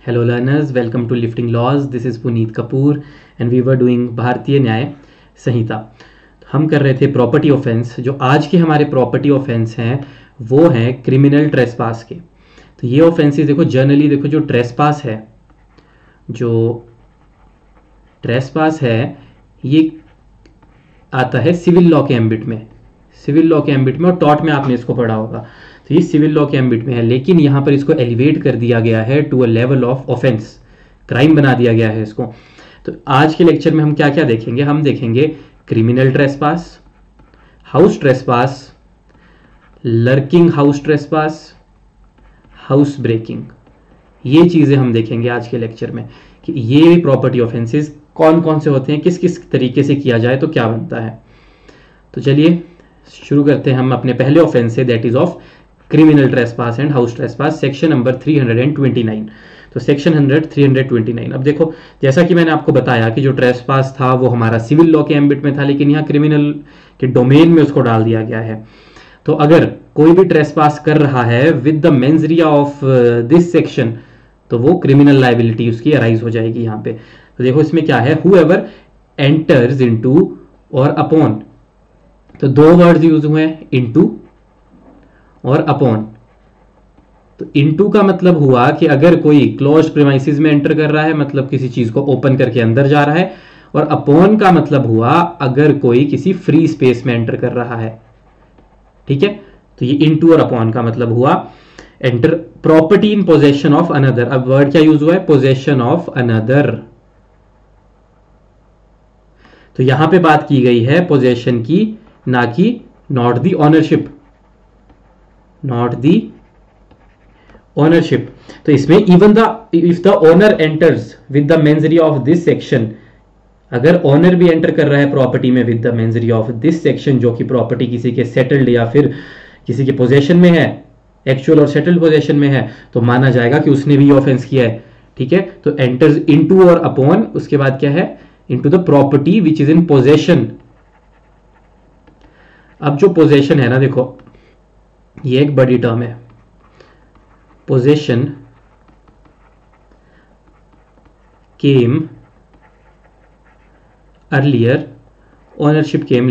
Hello learners, welcome to Lifting Laws. This is Puneet Kapoor and we were doing भारतीय न्याय संहिता. हम कर रहे थे प्रॉपर्टी ऑफेंस. जो आज के हमारे प्रॉपर्टी ऑफेंस हैं वो हैं क्रिमिनल ट्रेसपास के. तो ये ऑफेंसेस देखो, जनरली देखो जो ट्रेसपास है ये आता है सिविल लॉ के एम्बिट में. और टॉर्ट में आपने इसको पढ़ा होगा. तो ये सिविल लॉ के एम्बिट में है, लेकिन यहाँ पर इसको एलिवेट कर दिया गया है to a level of offence. Crime बना दिया गया है इसको. तो आज के लेक्चर में हम क्या क्या देखेंगे? हम देखेंगे criminal trespass, house trespass, lurking house trespass, house breaking. ये चीजें हम देखेंगे आज के लेक्चर में कि ये प्रॉपर्टी ऑफेंसेस कौन कौन से होते हैं, किस किस तरीके से किया जाए तो क्या बनता है. तो चलिए शुरू करते हैं हम अपने पहले ऑफेंस से, that is of criminal trespass and house trespass, section number 329. तो सेक्शन 329. अब देखो, जैसा कि मैंने आपको बताया कि जो ट्रेसपास था वो हमारा सिविल लॉ के एम्बिट में था, लेकिन यहाँ क्रिमिनल के डोमेन में उसको डाल दिया गया है. तो अगर कोई भी ट्रेसपास कर रहा है with the mens rea of this section तो वो क्रिमिनल लायबिलिटी उसकी अराइज हो जाएगी यहाँ पे. तो देखो इसमें क्या है, हूएवर एंटर्स इनटू और अपॉन. तो दो वर्ड्स यूज हुए हैं, इनटू और अपॉन. तो इनटू का मतलब हुआ कि अगर कोई क्लोज्ड प्रीमाइसेस में एंटर कर रहा है, मतलब किसी चीज को ओपन करके अंदर जा रहा है. और अपॉन का मतलब हुआ अगर कोई किसी फ्री स्पेस में एंटर कर रहा है. ठीक है, तो ये इनटू और अपॉन का मतलब हुआ enter property in possession of another. अब वर्ड क्या यूज हुआ है? Possession of another. तो यहां पे बात की गई है पोजेशन की, ना कि नॉट दी ऑनरशिप. तो इसमें even if the owner enters with the mens rea of this section, अगर ओनर भी एंटर कर रहा है प्रॉपर्टी में with the mens rea of this section, जो कि प्रॉपर्टी किसी के सेटल्ड या फिर किसी के पोजेशन में है, एक्चुअल और सेटल्ड पोजेशन में है, तो माना जाएगा कि उसने भी ऑफेंस किया है. ठीक है, तो एंटर्स इनटू और अपॉन, उसके बाद क्या है? Into the property which is in possession. अब जो पोजेशन है ना, देखो ये एक बड़ी टर्म है. पोजेशन केम अर्लियर, ओनरशिप केम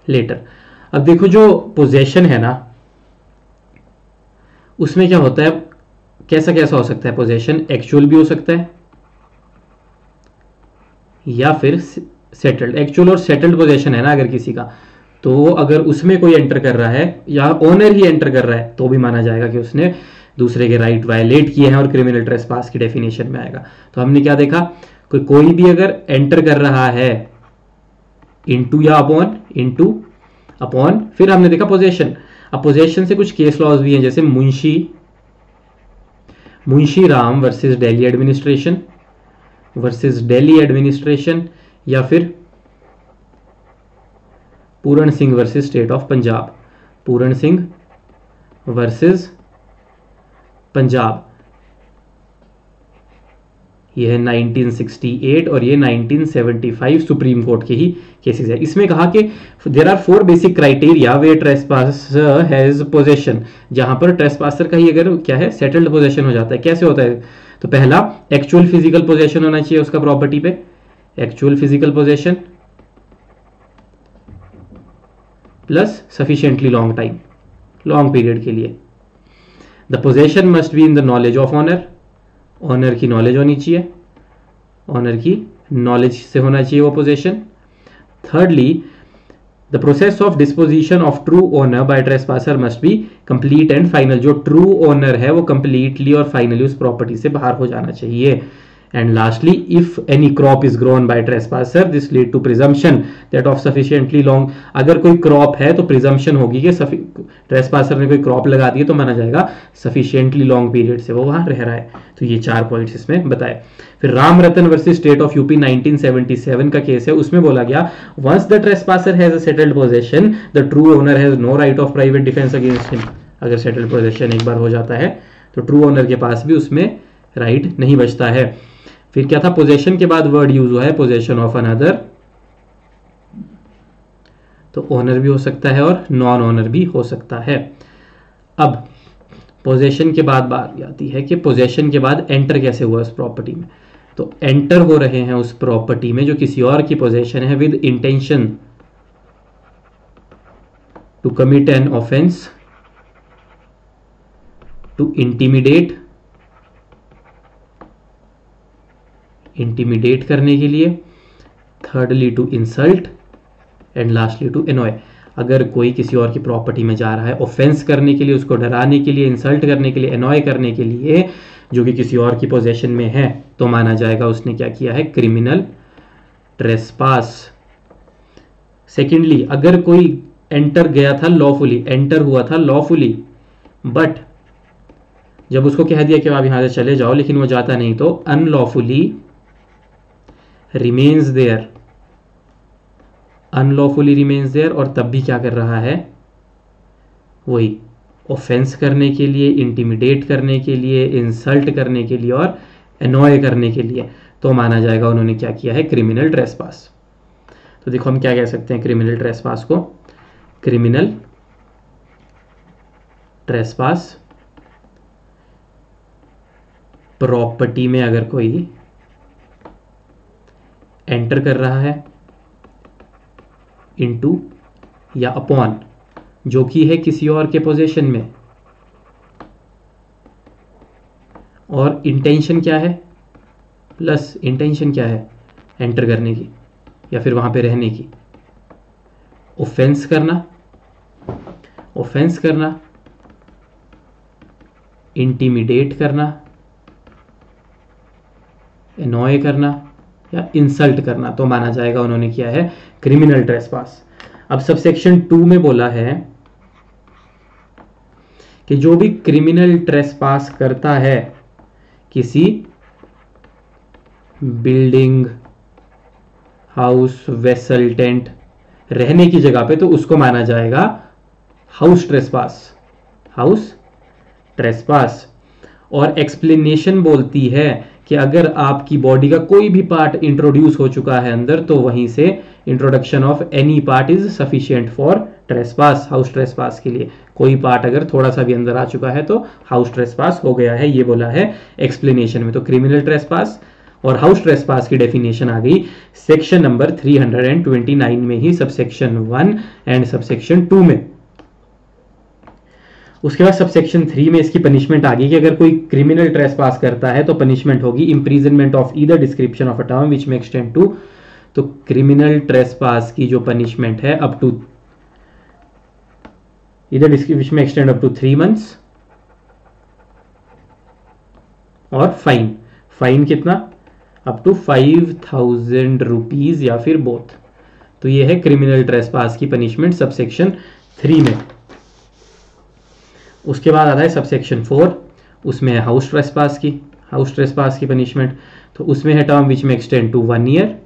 लेटर. अब देखो जो पोजेशन है ना, उसमें क्या होता है, कैसा कैसा हो सकता है पोजेशन? एक्चुअल भी हो सकता है या फिर सेटल्ड. एक्चुअल और सेटल्ड पोजेशन है ना अगर किसी का, तो अगर उसमें कोई एंटर कर रहा है या ओनर ही एंटर कर रहा है तो भी माना जाएगा कि उसने दूसरे के राइट वायलेट किए हैं और क्रिमिनल ट्रेसपास की डेफिनेशन में आएगा. तो हमने क्या देखा, कोई भी अगर एंटर कर रहा है इनटू या अपॉन, फिर हमने देखा पोजेशन. अब पोजेशन से कुछ केस लॉज भी हैं, जैसे मुंशी राम वर्सेस दिल्ली एडमिनिस्ट्रेशन, या फिर Puran Singh versus state of Punjab. Puran Singh versus Punjab, यह है 1968 और ये 1975 सुप्रीम कोर्ट के ही केसेस है. इसमें कहा कि देयर आर 4 बेसिक क्राइटेरिया वे ट्रेसपासर हैज पोजेशन, जहां पर ट्रेसपासर का ही अगर क्या है, सेटल्ड पोजेशन हो जाता है. कैसे होता है? तो पहला, एक्चुअल फिजिकल पोजेशन होना चाहिए उसका प्रॉपर्टी पे. Actual physical possession plus sufficiently long time, long period के लिए. The possession must be in the knowledge of owner. Owner की नॉलेज होनी चाहिए, ऑनर की नॉलेज से होना चाहिए वो possession. Thirdly, the process of disposition of true owner by trespasser must be complete and final. जो ट्रू ओनर है वो कंप्लीटली और फाइनली उस प्रॉपर्टी से बाहर हो जाना चाहिए. And lastly, if any crop is grown by trespasser, this lead to presumption that of sufficiently long. अगर कोई क्रॉप है तो प्रिजम्पशन होगी कि ट्रेसपासर ने कोई क्रॉप लगा दी है तो माना जाएगा सफिशिएंटली लॉन्ग पीरियड से वो वहां रह रहा है. तो ये 4 पॉइंट्स इसमें बताए. फिर Ram Ratan versus state of UP 1977 का केस है. उसमें बोला गया, once the trespasser has a settled possession, the true owner has no right of private defence against him. अगर सेटल्ड पोजेशन एक बार हो जाता है तो ट्रू ओनर के पास भी उसमें राइट नहीं बचता है. फिर क्या था, पोजेशन के बाद वर्ड यूज हुआ है पोजेशन ऑफ अनदर. तो ओनर भी हो सकता है और नॉन ओनर भी हो सकता है. अब पोजेशन के बाद बात आती है कि पोजेशन के बाद एंटर कैसे हुआ उस प्रॉपर्टी में। तो एंटर हो रहे हैं उस प्रॉपर्टी में जो किसी और की पोजेशन है with intention to commit an offence, to intimidate करने के लिए, thirdly to insult and lastly to annoy. अगर कोई किसी और की प्रॉपर्टी में जा रहा है ऑफेंस करने के लिए, उसको डराने के लिए, इंसल्ट करने के लिए, एनॉय करने के लिए, जो कि किसी और की पोजेशन में है, तो माना जाएगा उसने क्या किया है, क्रिमिनल ट्रेसपास। सेकेंडली, अगर कोई एंटर गया था लॉफुली, एंटर हुआ था लॉफुली, बट जब उसको कह दिया कि आप यहां से चले जाओ लेकिन वो जाता नहीं, तो unlawfully remains there, unlawfully remains there, और तब भी क्या कर रहा है, वही ऑफेंस करने के लिए, इंटिमिडेट करने के लिए, इंसल्ट करने के लिए और एनॉय करने के लिए, तो माना जाएगा उन्होंने क्या किया है, क्रिमिनल ट्रेसपास। तो देखो हम क्या कह सकते हैं क्रिमिनल ट्रेसपास को, क्रिमिनल ट्रेसपास प्रॉपर्टी में अगर कोई एंटर कर रहा है इनटू या अपॉन, जो कि है किसी और के पोजीशन में, और इंटेंशन क्या है, प्लस इंटेंशन क्या है, एंटर करने की या फिर वहां पे रहने की, ऑफेंस करना, इंटिमिडेट करना, एनॉय करना या इंसल्ट करना, तो माना जाएगा उन्होंने किया है क्रिमिनल ट्रेसपास। अब सब सेक्शन 2 में बोला है कि जो भी क्रिमिनल ट्रेसपास करता है किसी बिल्डिंग, हाउस, वेसल, टेंट, रहने की जगह पे, तो उसको माना जाएगा हाउस ट्रेसपास, हाउस ट्रेसपास। और एक्सप्लेनेशन बोलती है कि अगर आपकी बॉडी का कोई भी पार्ट इंट्रोड्यूस हो चुका है अंदर, तो वहीं से introduction of any part is sufficient for trespass, house trespass के लिए। कोई पार्ट अगर थोड़ा सा भी अंदर आ चुका है तो हाउस ट्रेसपास हो गया है, ये बोला है एक्सप्लेनेशन में। तो क्रिमिनल ट्रेसपास और हाउस ट्रेसपास की डेफिनेशन आ गई सेक्शन नंबर 329 में ही, सबसेक्शन 1 एंड सबसेक्शन 2 में। उसके बाद सबसेक्शन 3 में इसकी पनिशमेंट आ गई कि अगर कोई क्रिमिनल ट्रेसपास करता है तो पनिशमेंट होगी imprisonment of either description of a term which may extend to. तो क्रिमिनल ट्रेसपास की जो पनिशमेंट है अप टू ईदर डिस्क्रिप्शन में एक्सटेंड अप टू 3 मंथ्स, और फाइन कितना, अप टू 5000 रुपीज या फिर बोथ। तो ये है क्रिमिनल ट्रेसपास की पनिशमेंट सबसेक्शन 3 में। उसके बाद आता है सबसेक्शन 4, उसमें है हाउस ट्रेसपास की पनिशमेंट। तो उसमें है term which may extend to 1 year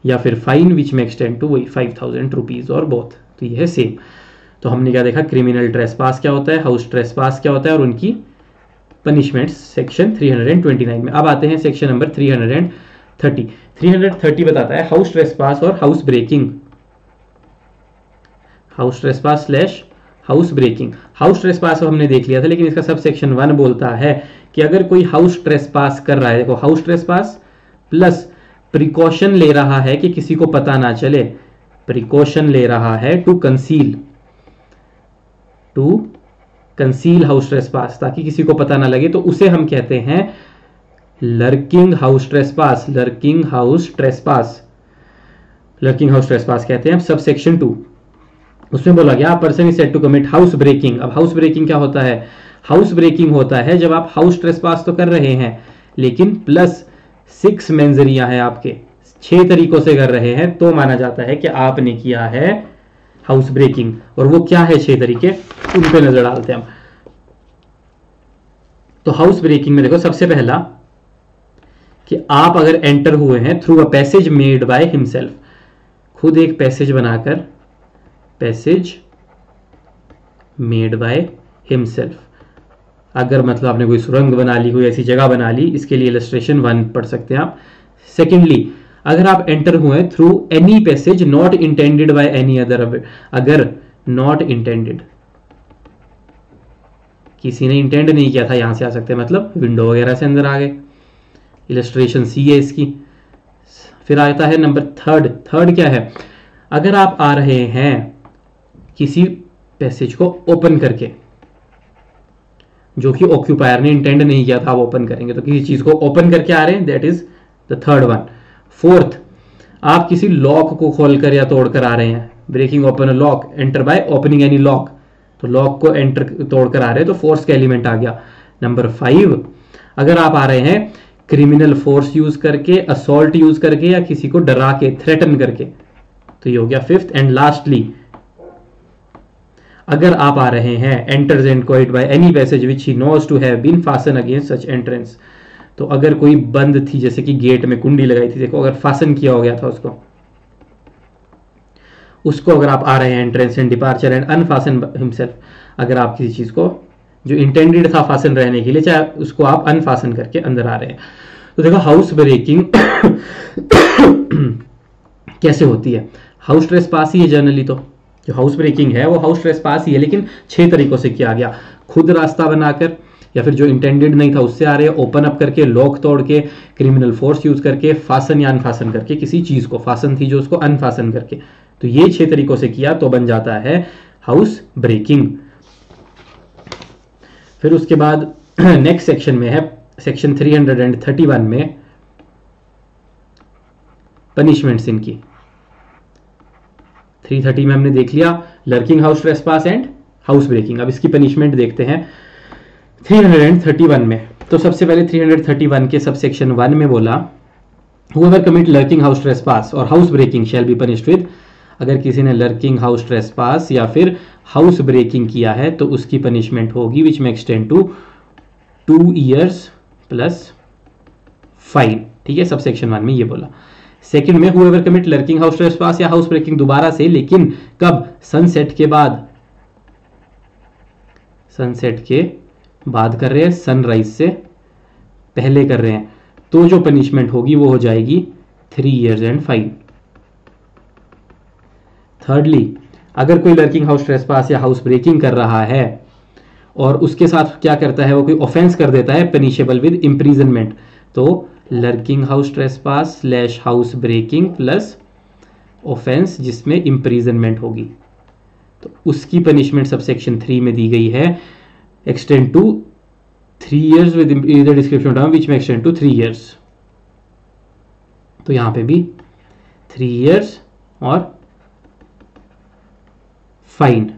या फिर fine which may extend to वही 5000 रुपीज और बोथ। तो ये है सेम। तो हमने क्या देखा, क्रिमिनल ट्रेसपास क्या होता है, हाउस ट्रेसपास क्या होता है, और उनकी पनिशमेंट सेक्शन 329 में। अब आते हैं सेक्शन नंबर 330। 330 बताता है हाउस ट्रेसपास और house breaking, house trespass slash house breaking. House trespass हमने देख लिया था, लेकिन इसका सब सेक्शन 1 बोलता है कि अगर कोई हाउस ट्रेसपास कर रहा है, देखो हाउस ट्रेसपास प्लस प्रिकॉशन ले रहा है कि किसी को पता ना चले, प्रिकॉशन ले रहा है टू कंसील हाउस ट्रेसपास, ताकि किसी को पता ना लगे, तो उसे हम कहते हैं lurking house trespass, lurking house trespass कहते हैं। अब सब सेक्शन 2 उसमें बोला गया person is said to commit house breaking. अब हाउस ब्रेकिंग क्या होता है, हाउस ब्रेकिंग होता है जब आप हाउस ट्रेसपास तो कर रहे हैं लेकिन प्लस 6 मेंजरियां हैं आपके, 6 तरीकों से कर रहे हैं, तो माना जाता है कि आपने किया है हाउस ब्रेकिंग। और वो क्या है 6 तरीके, उन पे नजर डालते हैं हम। तो हाउस ब्रेकिंग में देखो सबसे पहला कि आप अगर एंटर हुए हैं through a passage made by himself, खुद एक पैसेज बनाकर, पैसेज मेड बाय हिमसेल्फ, अगर मतलब आपने कोई सुरंग बना ली, कोई ऐसी जगह बना ली, इसके लिए इलस्ट्रेशन 1 पढ़ सकते हैं आप। सेकेंडली, अगर आप एंटर हुए through any passage not intended by any other, अगर नॉट इंटेंडेड किसी ने इंटेंड नहीं किया था यहां से आ सकते, मतलब विंडो वगैरह से अंदर आ गए। इलस्ट्रेशन सी है इसकी। फिर आता है नंबर थर्ड क्या है, अगर आप आ रहे हैं किसी पैसेज को ओपन करके, जो कि ऑक्यूपायर ने इंटेंड नहीं किया था आप ओपन करेंगे, तो किसी चीज को ओपन करके आ रहे हैं, that is the third one. Fourth, आप किसी लॉक को खोलकर या तोड़कर आ रहे हैं, breaking open a lock, enter by opening any lock, तो लॉक को एंटर तोड़कर आ रहे हैं तो फोर्स का एलिमेंट आ गया। नंबर 5, अगर आप आ रहे हैं क्रिमिनल फोर्स यूज करके, असॉल्ट यूज करके, या किसी को डरा के, थ्रेटन करके, तो ये हो गया 5th। एंड लास्टली, अगर आप आ रहे हैं enters and quit by any passage which he knows to have been fasten against such entrance, तो अगर कोई बंद थी, जैसे कि गेट में कुंडी लगाई थी, देखो अगर फासन किया हो गया था उसको अगर आप आ रहे हैं entrance and departure and unfasten himself, अगर आप किसी चीज को जो इंटेंडेड था फासन रहने के लिए, चाहे उसको आप अनफासन करके अंदर आ रहे हैं। तो देखो हाउस ब्रेकिंग कैसे होती है, हाउस ट्रेसपास ही है जनरली, तो जो हाउस ब्रेकिंग है वो हाउस ट्रेसपास ही है, लेकिन 6 तरीकों से किया गया। खुद रास्ता बनाकर, या फिर जो इंटेंडेड नहीं था उससे आ रहे हैं, ओपन अप करके, लॉक तोड़ के, क्रिमिनल फोर्स यूज करके, फासन या अनफासन करके, किसी चीज को फासन थी जो उसको अनफासन करके, तो ये 6 तरीकों से किया तो बन जाता है हाउस ब्रेकिंग। फिर उसके बाद नेक्स्ट सेक्शन में है सेक्शन 331 में पनिशमेंट्स इनकी। 330 में हमने देख लिया lurking, house trespass and house breaking. अब इसकी पनिशमेंट देखते हैं 331 में। तो सबसे पहले 331 के सब सेक्शन 1 में बोला whoever commit lurking house trespass और house breaking shall be punished with, अगर किसी ने लर्किंग हाउस ट्रेसपास या फिर हाउस ब्रेकिंग किया है तो उसकी पनिशमेंट होगी which may extend to 2 years plus fine. ठीक है, सब सेक्शन 1 में ये बोला। सेकंड में whoever commit lurking house trespass या हाउस ब्रेकिंग दोबारा से, लेकिन कब, सनसेट के बाद, सनसेट के बाद कर रहे हैं, सनराइज से पहले कर रहे हैं, तो जो पनिशमेंट होगी वो हो जाएगी 3 years एंड फाइन। थर्डली, अगर कोई लर्किंग हाउस ट्रेसपास या हाउस ब्रेकिंग कर रहा है और उसके साथ क्या करता है, वो कोई ऑफेंस कर देता है, पनिशेबल विद इम्प्रीजनमेंट, तो lurking house trespass slash house breaking plus offence जिसमें इम्प्रीजनमेंट होगी, तो उसकी पनिशमेंट सब सेक्शन 3 में दी गई है, extend to 3 years with the description term which may extend to 3 years। तो यहां पे भी 3 years और फाइन।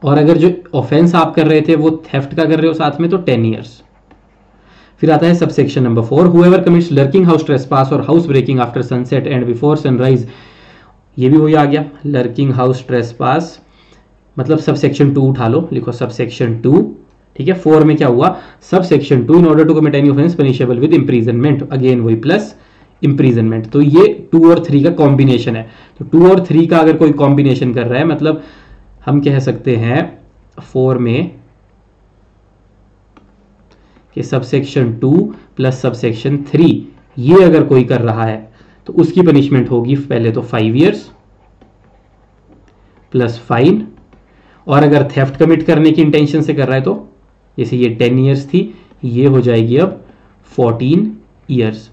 और अगर जो ऑफेंस आप कर रहे थे वो थेफ्ट का कर रहे हो साथ में, तो 10 years। फिर आता है subsection number 4, whoever commits lurking house trespass और house breaking after sunset and before sunrise, ये भी वही आ गया लर्किंग हाउस ट्रेसपास, मतलब सबसेक्शन 2 उठा लो, लिखो सबसेक्शन 2। ठीक है, 4 में क्या हुआ, subsection 2 in order to commit any offence punishable with imprisonment, again वही प्लस इम्प्रीजनमेंट। तो ये 2 और 3 का कॉम्बिनेशन है, तो 2 और 3 का अगर कोई कॉम्बिनेशन कर रहा है, मतलब हम कह सकते हैं 4 में कि सबसेक्शन 2 प्लस सबसेक्शन 3 ये अगर कोई कर रहा है तो उसकी पनिशमेंट होगी पहले तो 5 years प्लस फाइन, और अगर थेफ्ट कमिट करने की इंटेंशन से कर रहा है तो जैसे ये 10 years थी, ये हो जाएगी अब 14 years।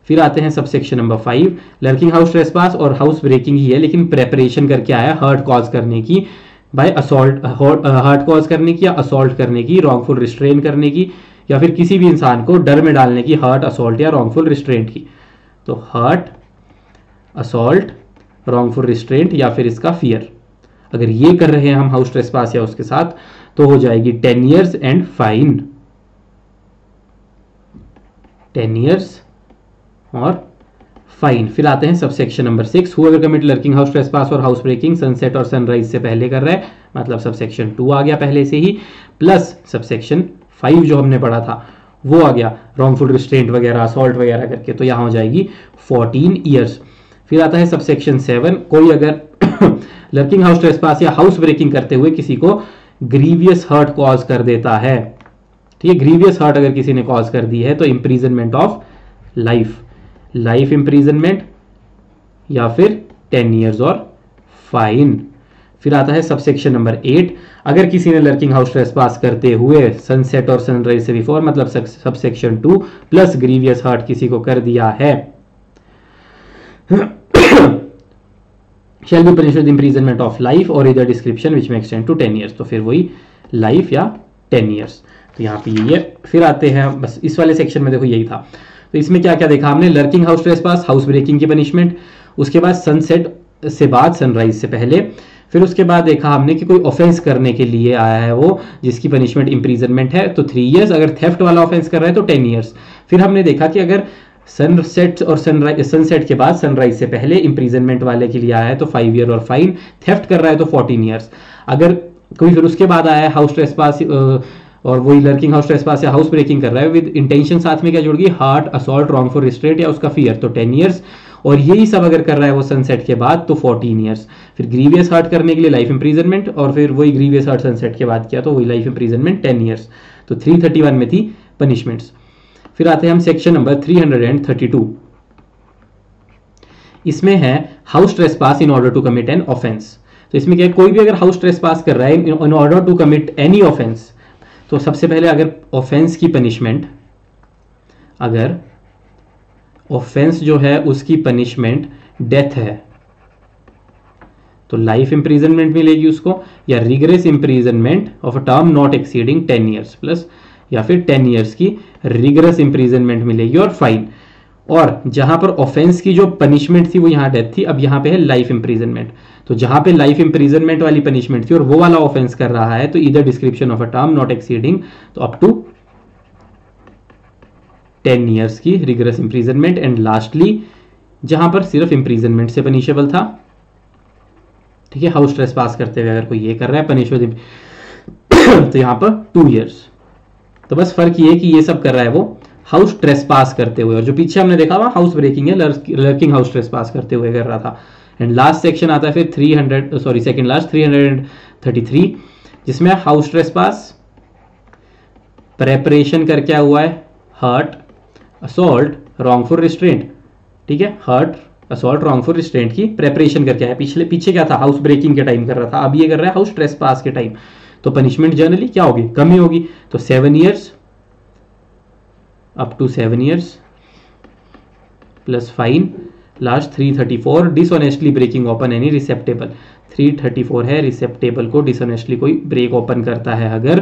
फिर आते हैं subsection number 5, lurking house trespass और हाउस ब्रेकिंग ही है, लेकिन प्रेपरेशन करके आया हर्ट कॉज करने की, बाय असॉल्ट, हर्ट कॉज करने की या असॉल्ट करने की, रॉन्गफुल रिस्ट्रेन करने की, या फिर किसी भी इंसान को डर में डालने की, हर्ट, असॉल्ट या रॉन्गफुल रिस्ट्रेंट की। तो हर्ट, असॉल्ट, रॉन्गफुल रिस्ट्रेंट या फिर इसका फियर, अगर ये कर रहे हैं हम हाउस ट्रेसपास या उसके साथ, तो हो जाएगी 10 years एंड फाइन, 10 years और फाइन। फिर आते हैं subsection number 6, whoever commit lurking house trespass और हाउस ब्रेकिंग सनसेट और सनराइज से पहले कर रहा है, मतलब सबसेक्शन 2 आ गया पहले से ही, प्लस सबसेक्शन 5 जो हमने पढ़ा था वो आ गया, रॉन्गफुल रिस्ट्रेंट वगैरह, असॉल्ट वगैरह करके, तो यहां हो जाएगी 14 years। फिर आता है सबसेक्शन 7, कोई अगर लर्किंग हाउस ट्रेसपास या हाउस ब्रेकिंग करते हुए किसी को ग्रीवियस हर्ट कॉज कर देता है, ठीक है, ग्रीवियस हर्ट अगर किसी ने कॉज कर दी है, तो imprisonment of life, life imprisonment या फिर 10 years और फाइन। फिर आता है सबसेक्शन नंबर 8, अगर किसी ने लर्किंग हाउस ट्रेसपास करते हुए सनसेट और सनराइज से बिफोर, मतलब सबसेक्शन 2 प्लस ग्रीवियस हर्ट किसी को कर दिया है, shall be punished with imprisonment of life or either description which may extend to 10 years। तो फिर वही लाइफ या 10 years। तो यहाँ पे ये फिर आते हैं, बस इस वाले सेक्शन में देखो यही था। तो इसमें क्या क्या देखा हमने, lurking house trespass, house breaking की पनिशमेंट, उसके बाद सनसेट से बाद, सनराइज से पहले, फिर उसके बाद देखा हमने कि कोई ऑफेंस करने के लिए आया है वो जिसकी पनिशमेंट इंप्रीजनमेंट है तो 3 years, अगर थेफ्ट वाला ऑफेंस कर रहा है तो 10 years। फिर हमने देखा कि अगर सनसेट और सनसेट के बाद सनराइज से पहले इंप्रीजनमेंट वाले के लिए आया है तो 5 year और फाइन, थेफ्ट कर रहा है तो 14 years। अगर कोई फिर उसके बाद आया है हाउस ट्रेसपास और वही लर्किंग हाउस ट्रेसपास या हाउस ब्रेकिंग कर रहा है विद इंटेंशन, साथ में क्या जुड़ गई, हार्ट, असॉल्ट, रॉन्गफुल रिस्ट्रेंट या उसका फियर, तो 10 years। और यही सब अगर कर रहा है वो सनसेट के बाद तो 14 years। फिर ग्रीवियस हर्ट करने के लिए लाइफ इंप्रीजनमेंट, और फिर वही ग्रीवियस हर्ट सनसेट के बाद किया तो वही लाइफ इंप्रीजनमेंट 10 years। तो 331 में थी पनिशमेंट्स। फिर आते हैं हम सेक्शन नंबर 332, इसमें है house trespass in order to commit an offence. तो इसमें क्या है, कोई भी अगर हाउस ट्रेसपास कर रहा है in order to commit any offence, तो सबसे पहले अगर ऑफेंस की पनिशमेंट, अगर ऑफेंस जो है उसकी पनिशमेंट डेथ है तो लाइफ इंप्रीजनमेंट मिलेगी उसको, या rigorous imprisonment of a term not exceeding 10 years plus, या फिर 10 years की रिगरेस इंप्रीजनमेंट मिलेगी और फाइन। और जहां पर ऑफेंस की जो पनिशमेंट थी वो यहां डेथ थी, अब यहां पे है लाइफ इंप्रीजनमेंट। तो जहां पे लाइफ इंप्रीजनमेंट वाली पनिशमेंट थी और वो वाला ऑफेंस कर रहा है तो इधर description of a term not exceeding, तो अप टू 10 years की रिगरस इंप्रीजनमेंट। एंड लास्टली जहां पर सिर्फ इंप्रीजनमेंट से पनिशेबल था, ठीक है, हाउस ट्रेसपास करते हुए अगर कोई ये कर रहा है पनिशेबल तो यहां पर 2 years। तो बस फर्क ये है कि ये सब कर रहा है वो हाउस ट्रेसपास करते हुए, और जो पीछे हमने देखा हुआ हाउस ब्रेकिंग है, लर्किंग हाउस ट्रेसपास करते हुए कर रहा था। एंड लास्ट सेक्शन आता है फिर 333, जिसमें हाउस ट्रेसपास प्रेपरेशन कर क्या हुआ है, हर्ट, असॉल्ट, रॉन्गफुल रिस्ट्रेंट, ठीक है, हर्ट, असॉल्ट, रॉन्गफुल रिस्ट्रेंट की प्रेपरेशन करके आया। पीछे क्या था, हाउस ब्रेकिंग के टाइम कर रहा था, अब ये कर रहा है हाउस ट्रेसपास के टाइम। तो पनिशमेंट जनरली क्या होगी, कम ही होगी, तो 7 years, up to 7 years plus fine. Last 334, dishonestly breaking open any receptacle. 334 है, रिसेप्टेबल को डिसऑनेस्टली कोई ब्रेक ओपन करता है अगर,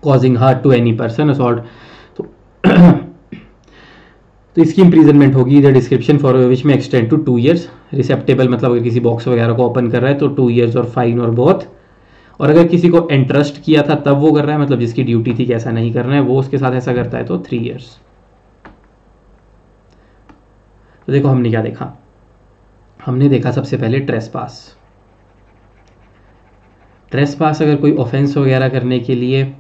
causing hurt to any person, assault, तो इसकी इंप्रीजनमेंट होगी इधर description for which may extend to 2 years। रिसेप्टेबल मतलब अगर किसी बॉक्स वगैरह को ओपन कर रहा है तो 2 years और फाइन और बोथ। और अगर किसी को एंट्रस्ट किया था तब वो कर रहा है, मतलब जिसकी ड्यूटी थी कि ऐसा नहीं करना है, वो उसके साथ ऐसा करता है तो 3 years। तो देखो हमने क्या देखा, हमने देखा सबसे पहले ट्रेसपास। ट्रेसपास अगर कोई ऑफेंस वगैरह करने के लिए,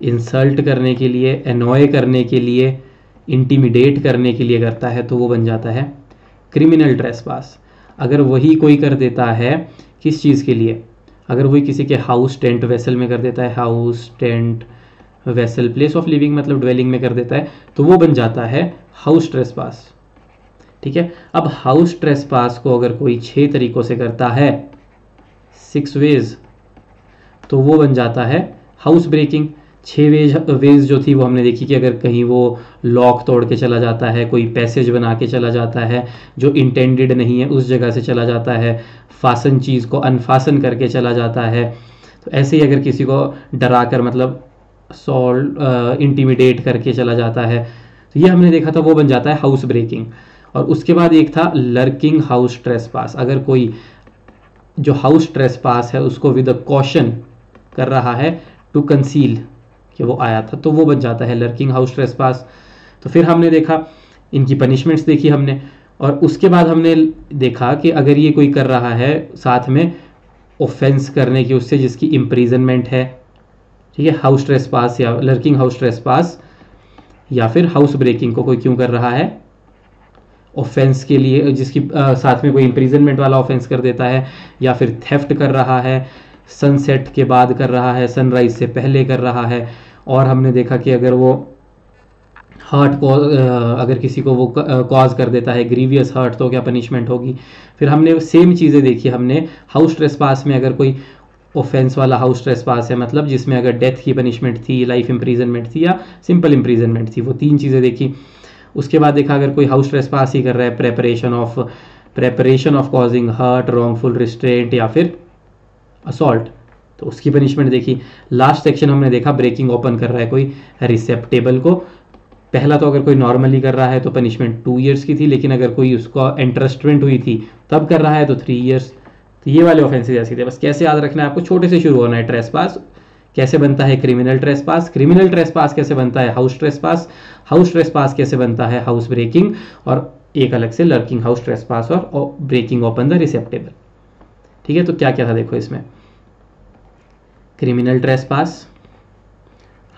इंसल्ट करने के लिए, एनॉय करने के लिए, इंटिमिडेट करने के लिए करता है तो वो बन जाता है क्रिमिनल ट्रेसपास। अगर वही कोई कर देता है किस चीज़ के लिए, अगर वही किसी के हाउस, टेंट, वेसल में कर देता है, house, tent, vessel, place of living मतलब ड्वेलिंग में कर देता है, तो वो बन जाता है हाउस ट्रेसपास, ठीक है। अब हाउस ट्रेसपास को अगर कोई 6 तरीकों से करता है, 6 ways, तो वो बन जाता है हाउस ब्रेकिंग। 6 वेज जो थी वो हमने देखी कि अगर कहीं वो लॉक तोड़ के चला जाता है, कोई पैसेज बना के चला जाता है जो इंटेंडेड नहीं है उस जगह से चला जाता है, फासन चीज़ को अनफासन करके चला जाता है, तो ऐसे ही अगर किसी को डरा कर मतलब इंटिमिडेट करके चला जाता है, तो ये हमने देखा था, वो बन जाता है हाउस ब्रेकिंग। और उसके बाद एक था लर्किंग हाउस ट्रेसपास। अगर कोई जो हाउस ट्रेसपास है उसको विद अ कॉशन कर रहा है टू कंसील कि वो आया था, तो वो बन जाता है लर्किंग हाउस ट्रेसपास। तो फिर हमने देखा इनकी पनिशमेंट्स देखी हमने, और उसके बाद हमने देखा कि अगर ये कोई कर रहा है साथ में ऑफेंस करने की उससे जिसकी इम्प्रीजनमेंट है, ठीक है, हाउस ट्रेसपास या लर्किंग हाउस ट्रेसपास या फिर हाउस ब्रेकिंग को कोई क्यों कर रहा है, ऑफेंस के लिए जिसकी साथ में कोई इम्प्रीजनमेंट वाला ऑफेंस कर देता है, या फिर थेफ्ट कर रहा है, सनसेट के बाद कर रहा है, सनराइज से पहले कर रहा है। और हमने देखा कि अगर वो हर्ट को अगर किसी को वो कॉज कर देता है, ग्रीवियस हर्ट, तो क्या पनिशमेंट होगी। फिर हमने सेम चीज़ें देखी हमने हाउस ट्रेसपास में, अगर कोई ऑफेंस वाला हाउस ट्रेसपास है, मतलब जिसमें अगर डेथ की पनिशमेंट थी, लाइफ इम्प्रीजनमेंट थी या सिंपल इम्प्रीजनमेंट थी, वो 3 चीज़ें देखी। उसके बाद देखा अगर कोई हाउस ट्रेसपास ही कर रहा है, preparation of causing hurt, wrongful restraint या फिर असॉल्ट, तो उसकी पनिशमेंट देखी। लास्ट सेक्शन हमने देखा ब्रेकिंग ओपन कर रहा है कोई रिसेप्टेबल को। पहला तो अगर कोई नॉर्मली कर रहा है तो पनिशमेंट 2 ईयर्स की थी, लेकिन अगर कोई उसको एंट्रस्टमेंट हुई थी तब कर रहा है तो 3 ईयर्स। तो ये वाले ऑफेंसेस ऐसे थे। बस कैसे याद रखना है आपको, छोटे से शुरू होना है। ट्रेसपास कैसे बनता है, क्रिमिनल ट्रेसपास, क्रिमिनल ट्रेसपास कैसे बनता है, हाउस ट्रेसपास, हाउस ट्रेसपास कैसे बनता है, हाउस ब्रेकिंग, और एक अलग से लर्किंग हाउस ट्रेसपास और ब्रेकिंग ओपन द रिसेप्टेबल। ठीक है, तो क्या क्या था देखो इसमें, criminal trespass,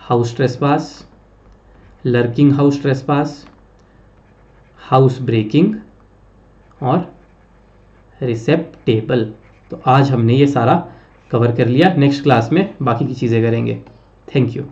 house trespass, lurking house trespass, house breaking और रिसेप्टेबल। तो आज हमने ये सारा कवर कर लिया। नेक्स्ट क्लास में बाकी की चीज़ें करेंगे। Thank you.